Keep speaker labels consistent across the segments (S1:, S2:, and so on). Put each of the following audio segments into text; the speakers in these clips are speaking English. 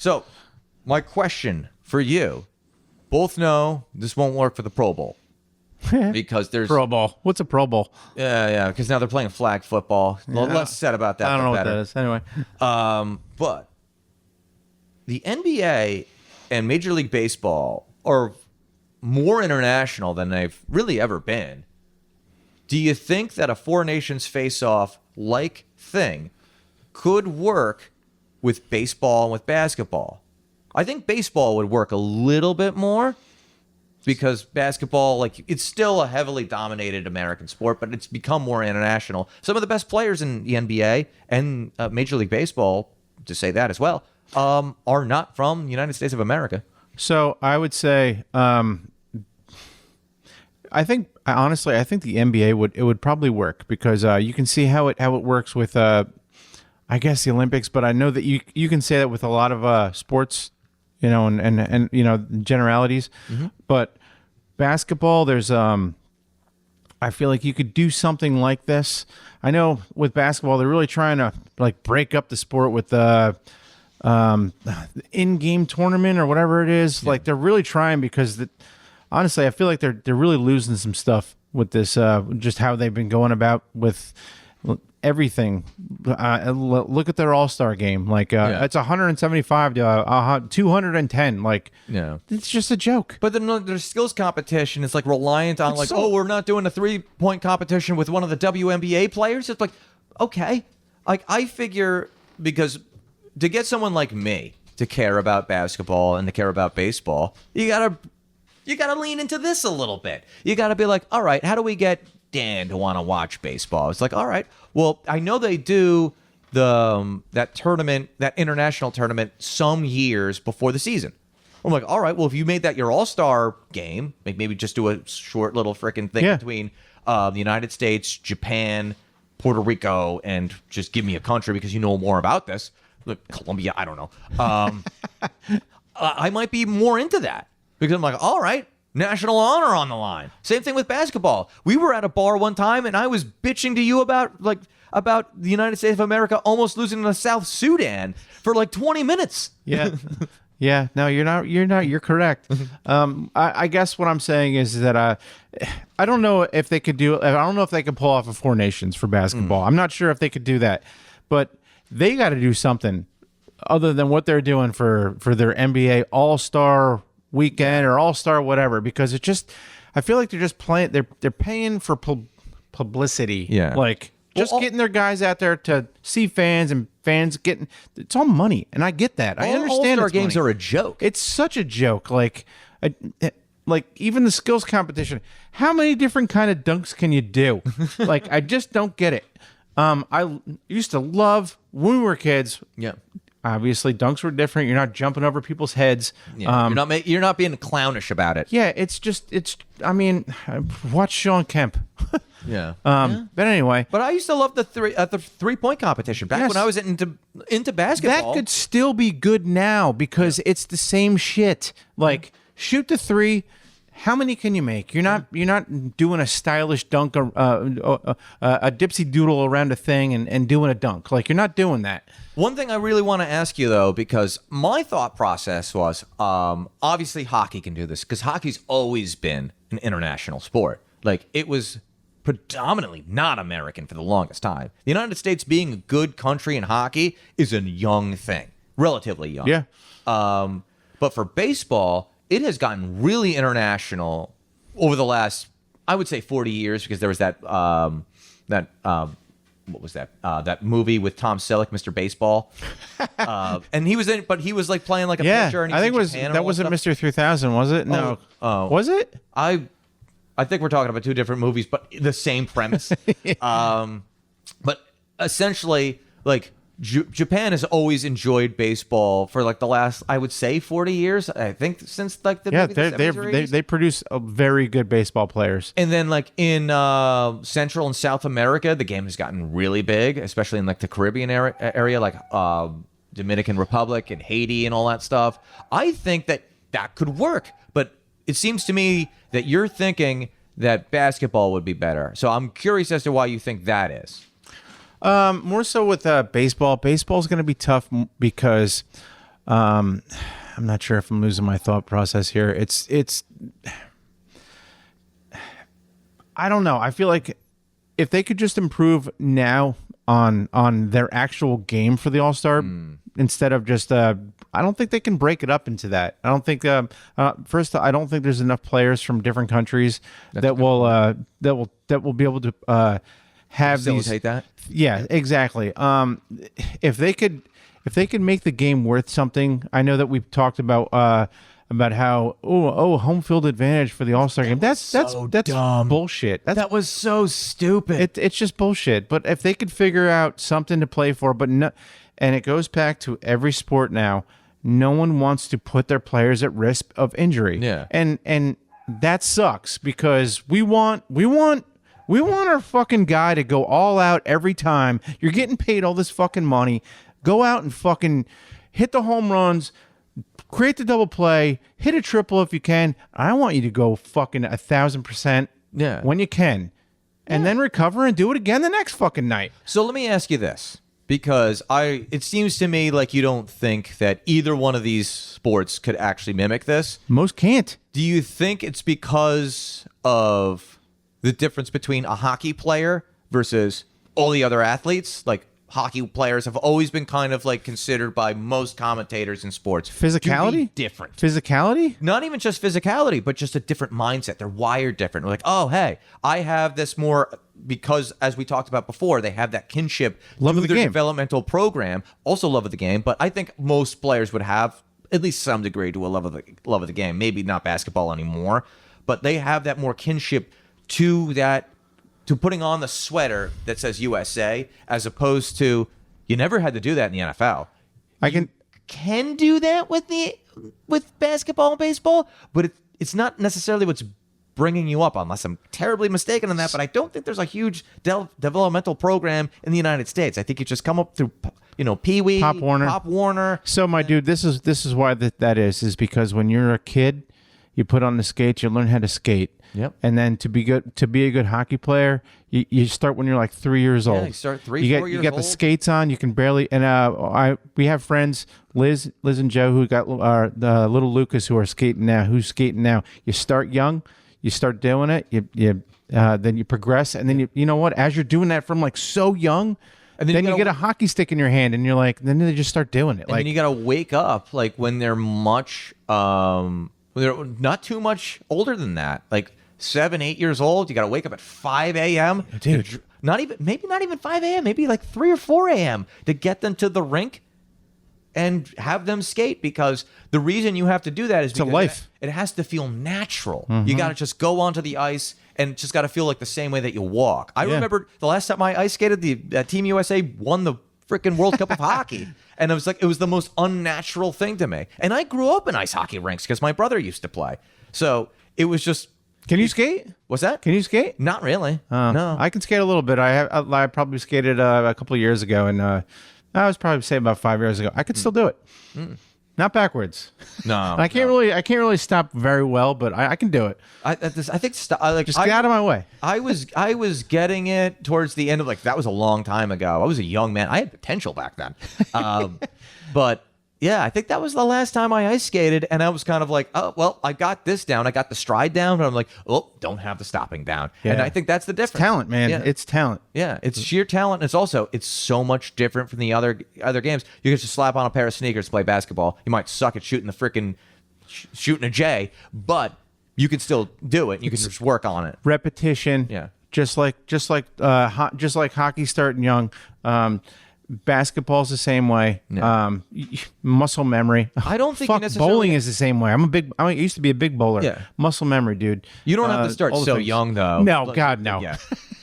S1: So, my question for you, both know this won't work for the Pro Bowl. Because there's
S2: Pro Bowl. What's a Pro Bowl?
S1: Yeah, because now they're playing flag football. Well, less said about that.
S2: I don't know
S1: better.
S2: what that is. Anyway,
S1: but the NBA and Major League Baseball are more international than they've really ever been. Do you think that a Four Nations face-off like thing could work with baseball and with basketball? I think baseball would work a little bit more. Because basketball, like, it's still a heavily dominated American sport, but it's become more international. Some of the best players in the NBA and Major League Baseball, to say that as well, are not from the United States of America.
S2: So I would say, I think the NBA would probably work because you can see how it works with, I guess, the Olympics. But I know that you can say that with a lot of sports. And generalities. Mm-hmm. But basketball, there's I feel like you could do something like this. I know with basketball, they're really trying to like break up the sport with the in-game tournament or whatever it is. Yeah. Like they're really trying because honestly, I feel like they're really losing some stuff with this. Just how they've been going about with everything. Look at their All-Star game. Like it's 175 to 210. Like, it's just a joke.
S1: But then their skills competition is like reliant on we're not doing a 3-point competition with one of the WNBA players. It's like, okay, like I figure because to get someone like me to care about basketball and to care about baseball, you gotta lean into this a little bit. You gotta be like, all right, how do we get Dan to want to watch baseball? It's like, all right, well, I know they do that tournament, that international tournament, some years before the season. I'm like, all right, well, if you made that your all-star game, maybe just do a short little freaking thing between the United States, Japan, Puerto Rico, and just give me a country because you know more about this. Look, Colombia, I don't know. I might be more into that because I'm like, all right, national honor on the line. Same thing with basketball. We were at a bar one time, and I was bitching to you about the United States of America almost losing to South Sudan for like 20 minutes.
S2: Yeah. Yeah. No, you're not. You're correct. I guess what I'm saying is that I don't know if they could do. I don't know if they could pull off a Four Nations for basketball. I'm not sure if they could do that, but they got to do something other than what they're doing for their NBA All-Star weekend or all-star whatever, because it just, I feel like they're just playing, they're paying for publicity. Like getting their guys out there to see fans, and fans getting, it's all money, and I get that. I understand
S1: all-star games are a joke.
S2: It's such a joke. Like even the skills competition, how many different kind of dunks can you do? Like, I just don't get it. I used to love when we were kids. Yeah. Obviously, dunks were different. You're not jumping over people's heads.
S1: Yeah, you're not being clownish about it.
S2: Yeah, I mean, watch Sean Kemp.
S1: Yeah.
S2: But anyway.
S1: But I used to love the 3-point competition back when I was into basketball.
S2: That could still be good now because it's the same shit. Like, shoot the three. How many can you make? You're not doing a stylish dunk, a dipsy doodle around a thing and doing a dunk. Like, you're not doing that.
S1: One thing I really want to ask you, though, because my thought process was, obviously hockey can do this, because hockey's always been an international sport. Like, it was predominantly not American for the longest time. The United States being a good country in hockey is a young thing, relatively young.
S2: Yeah.
S1: But for baseball, it has gotten really international over the last, I would say, 40 years, because there was that what was that? That movie with Tom Selleck, Mr. Baseball, and he was in, but he was like playing like a pitcher. And
S2: I think that wasn't Mr. 3000, was it? No, was it?
S1: I think we're talking about two different movies, but the same premise. But essentially, like, Japan has always enjoyed baseball for like the last, I would say, 40 years. I think since like the 70s or 80s.
S2: They produce very good baseball players.
S1: And then like in Central and South America, the game has gotten really big, especially in like the Caribbean area, like Dominican Republic and Haiti and all that stuff. I think that could work, but it seems to me that you're thinking that basketball would be better. So I'm curious as to why you think that is.
S2: More so with baseball. Baseball is going to be tough because I'm not sure if I'm losing my thought process here. It's I don't know. I feel like if they could just improve now on their actual game for the All-Star instead of just I don't think they can break it up into that. I don't think first I don't think there's enough players from different countries that will be able to have
S1: Facilitate that.
S2: Yeah, exactly. If they could make the game worth something, I know that we've talked about how home field advantage for the All-Star game. That's
S1: dumb.
S2: bullshit.
S1: That was so stupid.
S2: It's just bullshit. But if they could figure out something to play for, but no, and it goes back to every sport now, no one wants to put their players at risk of injury.
S1: Yeah.
S2: And that sucks because we want our fucking guy to go all out every time. You're getting paid all this fucking money. Go out and fucking hit the home runs, create the double play, hit a triple if you can. I want you to go fucking 1,000% when you can. And then recover and do it again the next fucking night.
S1: So let me ask you this, because it seems to me like you don't think that either one of these sports could actually mimic this.
S2: Most can't.
S1: Do you think it's because of the difference between a hockey player versus all the other athletes? Like, hockey players have always been kind of like considered by most commentators in sports
S2: physicality
S1: to be different.
S2: Physicality?
S1: Not even just physicality, but just a different mindset. They're wired different. We're like, oh, hey, I have this more because, as we talked about before, they have that kinship
S2: love of the
S1: their
S2: game.
S1: Developmental program. Also love of the game, but I think most players would have at least some degree to a love of the game. Maybe not basketball anymore, but they have that more kinship to that. To putting on the sweater that says USA, as opposed to you never had to do that in the NFL. You can do that with basketball and baseball, but it's not necessarily what's bringing you up, unless I'm terribly mistaken on that. But I don't think there's a huge developmental program in the United States. I think you just come up through Pee Wee,
S2: Pop Warner. So my dude, this is why that is because when you're a kid, you put on the skates, you learn how to skate.
S1: Yep.
S2: And then to be a good hockey player, you start when you're like 3 years old.
S1: Yeah, you start 4
S2: years
S1: old.
S2: You got the skates on. You can barely. And we have friends, Liz and Joe, who got the little Lucas who are skating now. Who's skating now? You start young. You start doing it. Then you progress, and then you know what? As you're doing that from like so young. And then you get a hockey stick in your hand, and you're like, then they just start doing it.
S1: And then you got to wake up like when they're when they're not too much older than that, like 7, 8 years old. You got to wake up at 5 a.m.
S2: Dude,
S1: maybe not even 5 a.m. Maybe like 3 or 4 a.m. to get them to the rink and have them skate. Because the reason you have to do that is because
S2: life.
S1: It has to feel natural. You got to just go onto the ice and just got to feel like the same way that you walk. I remember the last time I ice skated, Team USA won the freaking World Cup of hockey. And it was the most unnatural thing to me. And I grew up in ice hockey rinks because my brother used to play. So it was just.
S2: Can you skate?
S1: What's that?
S2: Can you skate?
S1: Not really. No.
S2: I can skate a little bit. I probably skated a couple of years ago, and I was probably say about 5 years ago. I could still do it. Not backwards.
S1: No.
S2: I can't really stop very well, but I can do it.
S1: I think just get
S2: out of my way.
S1: I was getting it towards the end of that was a long time ago. I was a young man. I had potential back then. But yeah, I think that was the last time I ice skated, and I was kind of like, oh, well, I got this down. I got the stride down, but I'm like, oh, don't have the stopping down.
S2: Yeah.
S1: And I think that's the difference.
S2: It's talent, man.
S1: Yeah.
S2: It's talent.
S1: Yeah, it's sheer talent. And it's so much different from the other games. You can just slap on a pair of sneakers, play basketball. You might suck at shooting shooting a J, but you can still do it. You can just work on it.
S2: Repetition.
S1: Yeah.
S2: Just like hockey starting young. Basketball's the same way.
S1: Yeah.
S2: Muscle memory.
S1: I don't think you necessarily.
S2: Bowling is the same way. I used to be a big bowler.
S1: Yeah.
S2: Muscle memory, dude.
S1: You don't have to start so young though.
S2: No, God, no.
S1: Yeah.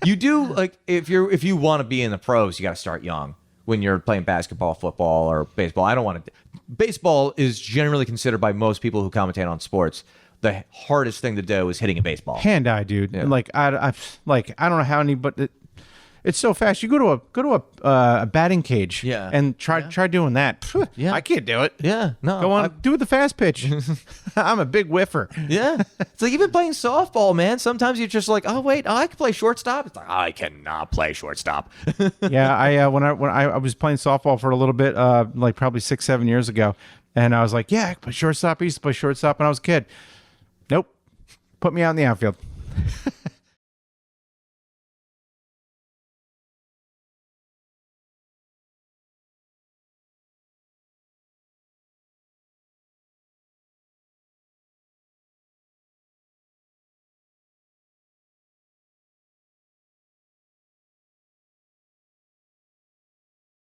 S1: You do if you want to be in the pros, you got to start young. When you're playing basketball, football, or baseball, I don't want to. Baseball is generally considered by most people who commentate on sports the hardest thing to do is hitting a baseball.
S2: Hand-eye, dude.
S1: Yeah.
S2: I don't know how any, but it's so fast. You go to a batting cage, and try doing that.
S1: Yeah.
S2: I can't do it.
S1: Yeah, no.
S2: Go on, do the fast pitch. I'm a big whiffer.
S1: Yeah, it's like even playing softball, man. Sometimes you're just like, oh wait, I can play shortstop. It's like I cannot play shortstop.
S2: Yeah, when I was playing softball for a little bit, like probably 6-7 years ago. And I was like, yeah, I can play shortstop. I used to play shortstop when I was a kid. Nope. Put me out in the outfield.